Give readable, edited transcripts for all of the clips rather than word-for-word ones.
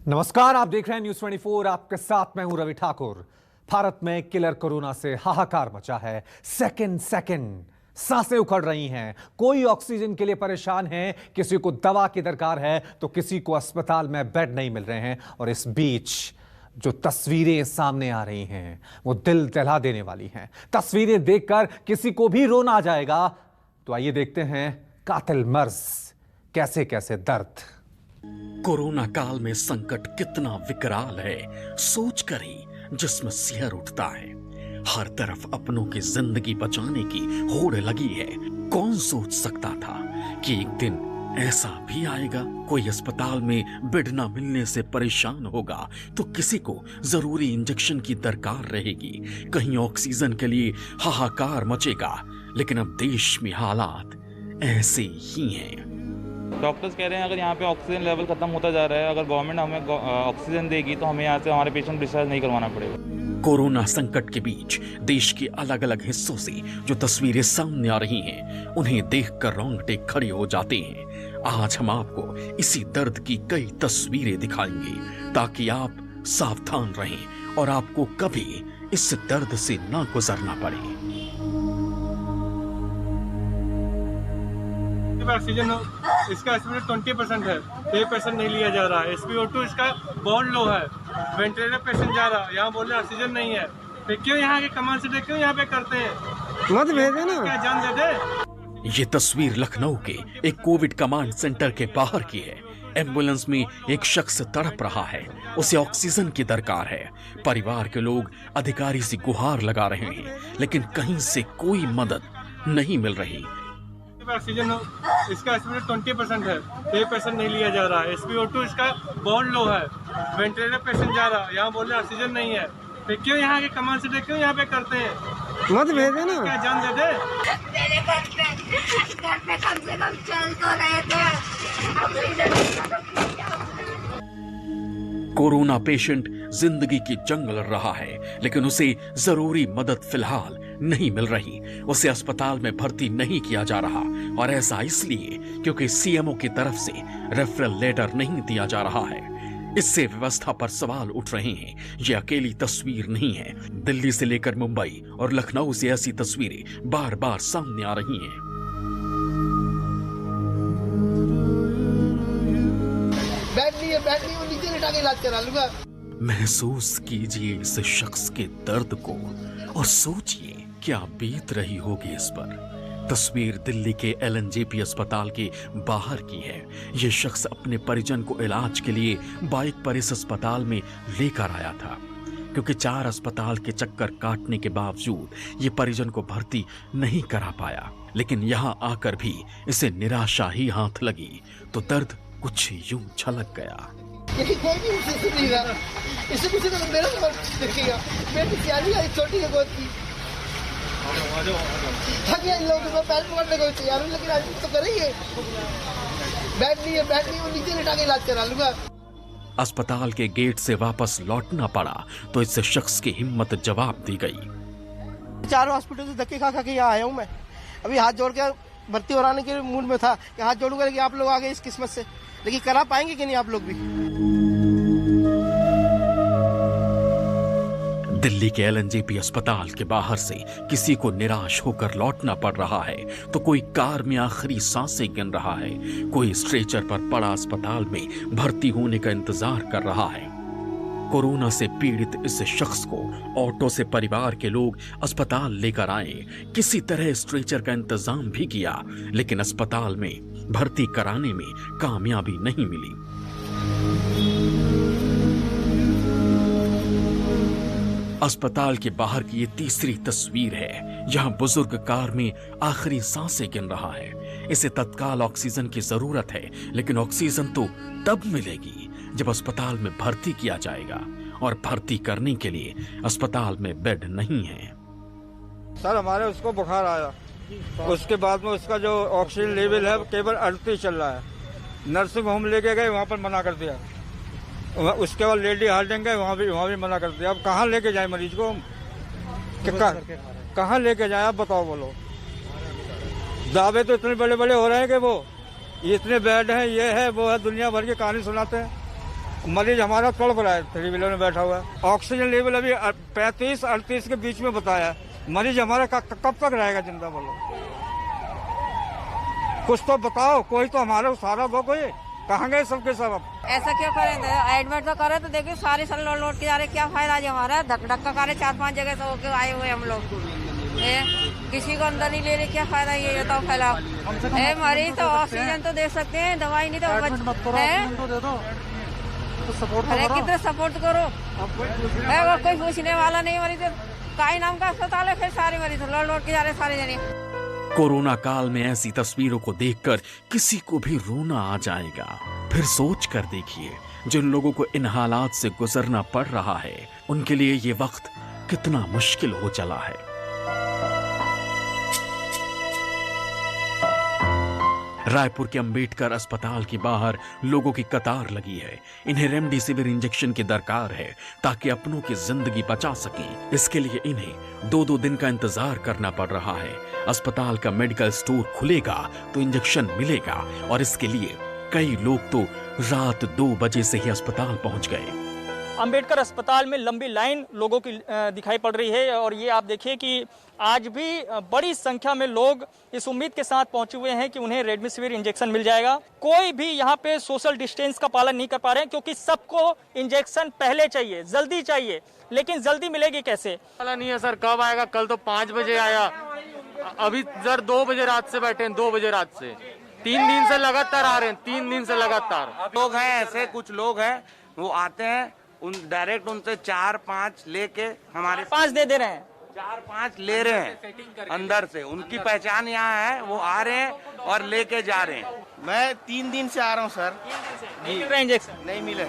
नमस्कार, आप देख रहे हैं न्यूज़ 24। आपके साथ मैं हूं रवि ठाकुर। भारत में किलर कोरोना से हाहाकार मचा है। सेकंड सेकंड सांसें उखड़ रही हैं। कोई ऑक्सीजन के लिए परेशान है, किसी को दवा की दरकार है तो किसी को अस्पताल में बेड नहीं मिल रहे हैं। और इस बीच जो तस्वीरें सामने आ रही हैं वो दिल दहला देने वाली हैं। तस्वीरें देखकर किसी को भी रोना आ जाएगा। तो आइए देखते हैं कातिल मर्ज, कैसे कैसे दर्द। कोरोना काल में संकट कितना विकराल है, सोचकर ही जिस्म सिहर उठता है। हर तरफ अपनों की जिंदगी बचाने की होड़ लगी है। कौन सोच सकता था कि एक दिन ऐसा भी आएगा। कोई अस्पताल में बेड ना मिलने से परेशान होगा तो किसी को जरूरी इंजेक्शन की दरकार रहेगी, कहीं ऑक्सीजन के लिए हाहाकार मचेगा। लेकिन अब देश में हालात ऐसे ही हैं। डॉक्टर्स कह रहे हैं अगर यहाँ पे ऑक्सीजन लेवल खत्म होता जा रहा है, अगर गवर्नमेंट हमें ऑक्सीजन देगी तो हमें यहाँ से हमारे पेशेंट डिस्चार्ज नहीं करवाना पड़ेगा। कोरोना संकट के बीच देश के अलग अलग हिस्सों से जो तस्वीरें सामने आ रही हैं, उन्हें देखकर रोंगटे खड़े हो जाते हैं। आज हम आपको इसी दर्द की कई तस्वीरें दिखाएंगे ताकि आप सावधान रहें और आपको कभी इस दर्द से ना गुजरना पड़े। ऑक्सीजन इसका एस्टिमेट 20% है, 1% नहीं लिया जा रहा है। SpO2 इसका बहुत लो है, वेंटिलेटर पेशेंट जा रहा है, यहाँ बोल रहे ऑक्सीजन नहीं है। तो क्यों यहाँ के कमांड से क्यों यहाँ पे करते हैं? मत भेजे ना, क्या जान दे दे। ये तस्वीर लखनऊ के एक कोविड कमांड सेंटर के बाहर की है। एम्बुलेंस में एक शख्स तड़प रहा है, उसे ऑक्सीजन की दरकार है। परिवार के लोग अधिकारी से गुहार लगा रहे हैं, लेकिन कहीं से कोई मदद नहीं मिल रही। ऑक्सीजन इसका एस्टिमेट 20% है, 1% नहीं लिया जा रहा है। SpO2 इसका बहुत लो है, वेंटिलेटर पेशेंट जा रहा है, यहाँ बोल रहे ऑक्सीजन नहीं है। तो क्यों यहाँ के कमांड से क्यों यहाँ पे करते हैं? मत भेजे ना, क्या जान दे दे। मेरे घर पे कम से कम चल तो रहे थे। कोरोना पेशेंट जिंदगी की जंग लड़ रहा है, लेकिन उसे जरूरी मदद फिलहाल नहीं मिल रही। उसे अस्पताल में भर्ती नहीं किया जा रहा, और ऐसा इसलिए क्योंकि CMO की तरफ से रेफरल लेटर नहीं दिया जा रहा है। इससे व्यवस्था पर सवाल उठ रहे हैं। ये अकेली तस्वीर नहीं है, दिल्ली से लेकर मुंबई और लखनऊ से ऐसी तस्वीरें बार बार सामने आ रही हैं। बैठ नहीं, वो नीचे लिटा के इलाज करा लूंगा। महसूस कीजिए इस शख्स के दर्द को और सोचिए क्या बीत रही होगी इस पर। तस्वीर दिल्ली के LNJP अस्पताल के बाहर की है। यह शख्स अपने परिजन को इलाज के लिए बाइक पर इस अस्पताल में लेकर आया था, क्योंकि 4 अस्पताल के चक्कर काटने के बावजूद ये परिजन को भर्ती नहीं करा पाया। लेकिन यहाँ आकर भी इसे निराशा ही हाथ लगी तो दर्द कुछ यूं छलक गया। इससे कुछ तो मेरा देखेगा। मेरी सियारी है, छोटी है बहुत की। इन लोगों को पैर पकड़ने को तैयार हूँ, लेकिन आज तो करेंगे। बैठ नहीं, वो नीचे लिटा के इलाज करा लूंगा। अस्पताल के गेट से वापस लौटना पड़ा तो इस शख्स की हिम्मत जवाब दी गई। 4 हॉस्पिटल से धक्के खा के यहाँ आया हूँ मैं। अभी हाथ जोड़ के भर्ती कराने के मूड में था कि हाथ जोड़ूंगा कि आप लोग आ गए इस किस्मत से, लेकिन करा पाएंगे कि नहीं आप लोग भी। दिल्ली के LNJP अस्पताल के बाहर से किसी को निराश होकर लौटना पड़ रहा है तो कोई कार में आखिरी सांसें गिन रहा है, कोई स्ट्रेचर पर पड़ा अस्पताल में भर्ती होने का इंतजार कर रहा है। कोरोना से पीड़ित इस शख्स को ऑटो से परिवार के लोग अस्पताल लेकर आए। किसी तरह स्ट्रेचर का इंतजाम भी किया, लेकिन अस्पताल में भर्ती कराने में कामयाबी नहीं मिली। अस्पताल के बाहर की ये तीसरी तस्वीर है, जहां बुजुर्ग कार में आखिरी सांसें गिन रहा है। इसे तत्काल ऑक्सीजन की जरूरत है, लेकिन ऑक्सीजन तो तब मिलेगी जब अस्पताल में भर्ती किया जाएगा, और भर्ती करने के लिए अस्पताल में बेड नहीं है। सर हमारे उसको बुखार आया, उसके बाद में उसका जो ऑक्सीजन लेवल है केवल 38 चल रहा है। नर्सिंग होम लेके गए, वहाँ पर मना कर दिया। उसके बाद लेडी हार्डिंग गए, वहाँ भी मना कर दिया। अब कहाँ लेके जाए मरीज को? कहाँ लेके जाए आप बताओ, बोलो। दावे तो इतने बड़े बड़े हो रहे हैं कि वो इतने बेड हैं, ये है वो है, दुनिया भर की कहानी सुनाते हैं। मरीज हमारा तड़प रहा है, 3 व्हीलर में बैठा हुआ है। ऑक्सीजन लेवल अभी 35-38 के बीच में बताया। मरीज हमारा कब तक रहेगा जिंदा? बोलो, कुछ तो बताओ, कोई तो हमारा सहारा दो। कोई कहाँ गए सबके सब? अब ऐसा क्यों करें? एडमिट तो करे तो देखिए सारे साल लौट के जा रहे, क्या फायदा आज हमारा? धक्का करे 4-5 जगह से होके आए हुए हम लोग, किसी को अंदर नहीं ले रहे, क्या फायदा? ये बताओ फैलाओ। मरीज तो ऑक्सीजन तो दे सकते हैं, दवाई नहीं तो अरे कितना सपोर्ट करो, कोई पूछने वाला नहीं। मरीज का नाम का अस्पताल है, फिर सारे मरीज लौट के जा रहे सारे जने। कोरोना काल में ऐसी तस्वीरों को देखकर किसी को भी रोना आ जाएगा। फिर सोच कर देखिए, जिन लोगों को इन हालात से गुजरना पड़ रहा है, उनके लिए ये वक्त कितना मुश्किल हो चला है। रायपुर के अंबेडकर अस्पताल के बाहर लोगों की कतार लगी है। इन्हें रेमडेसिविर इंजेक्शन की दरकार है ताकि अपनों की जिंदगी बचा सकें। इसके लिए इन्हें 2-2 दिन का इंतजार करना पड़ रहा है। अस्पताल का मेडिकल स्टोर खुलेगा तो इंजेक्शन मिलेगा, और इसके लिए कई लोग तो रात 2 बजे से ही अस्पताल पहुंच गए। अंबेडकर अस्पताल में लंबी लाइन लोगों की दिखाई पड़ रही है, और ये आप देखिए कि आज भी बड़ी संख्या में लोग इस उम्मीद के साथ पहुंचे हुए हैं कि उन्हें रेमडेसिविर इंजेक्शन मिल जाएगा। कोई भी यहाँ पे सोशल डिस्टेंस का पालन नहीं कर पा रहे हैं, क्योंकि सबको इंजेक्शन पहले चाहिए, जल्दी चाहिए, लेकिन जल्दी मिलेगी कैसे? वाला नहीं है सर, कब आएगा? कल तो 5 बजे आया, अभी सर 2 बजे रात से बैठे हैं, 2 बजे रात से 3 दिन से लगातार आ रहे हैं, 3 दिन से लगातार। लोग हैं ऐसे, कुछ लोग हैं वो आते हैं, उन डायरेक्ट उनसे 4-5 लेके हमारे 5 दे रहे हैं, 4-5 ले रहे हैं अंदर से। उनकी पहचान यहाँ है, वो आ रहे हैं और लेके जा रहे हैं। मैं 3 दिन से आ रहा हूँ सर, नहीं मिल रहा इंजेक्शन, नहीं मिले।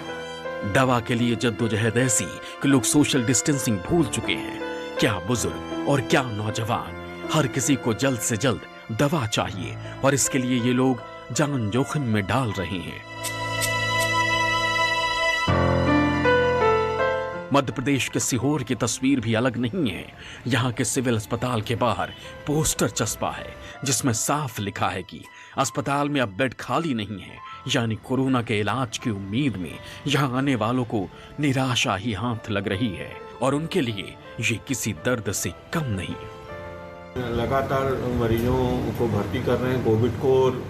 दवा के लिए जद्दोजहद ऐसी कि लोग सोशल डिस्टेंसिंग भूल चुके हैं। क्या बुजुर्ग और क्या नौजवान, हर किसी को जल्द से जल्द दवा चाहिए, और इसके लिए ये लोग जान जोखिम में डाल रहे हैं। मध्य प्रदेश के सीहोर की तस्वीर भी अलग नहीं है। यहाँ के सिविल अस्पताल के बाहर पोस्टर चस्पा है जिसमें साफ लिखा है कि अस्पताल में अब बेड खाली नहीं है, यानी कोरोना के इलाज की उम्मीद में यहाँ आने वालों को निराशा ही हाथ लग रही है, और उनके लिए ये किसी दर्द से कम नहीं। लगातार मरीजों को भर्ती कर रहे हैं कोविड को, और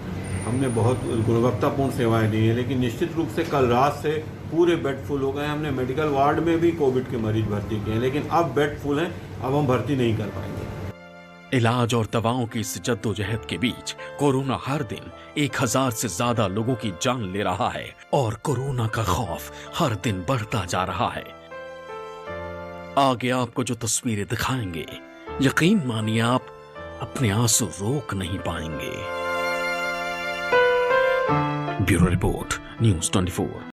हमने बहुत गुणवत्तापूर्ण सेवाएं दी हैं, लेकिन निश्चित रूप से कल रात से पूरे बेड फुल हो गए। हमने मेडिकल वार्ड में भी कोविड के मरीज भर्ती किए हैं, लेकिन अब बेड फुल हैं, अब हम भर्ती नहीं कर पाएंगे। इलाज और दवाओं की इस जद्दोजहद के बीच कोरोना हर दिन 1000 से ज्यादा लोगों की जान ले रहा है, और कोरोना का खौफ हर दिन बढ़ता जा रहा है। आगे आपको जो तस्वीरें दिखाएंगे, यकीन मानिए आप अपने आंसू रोक नहीं पाएंगे। Bureau report, news 24।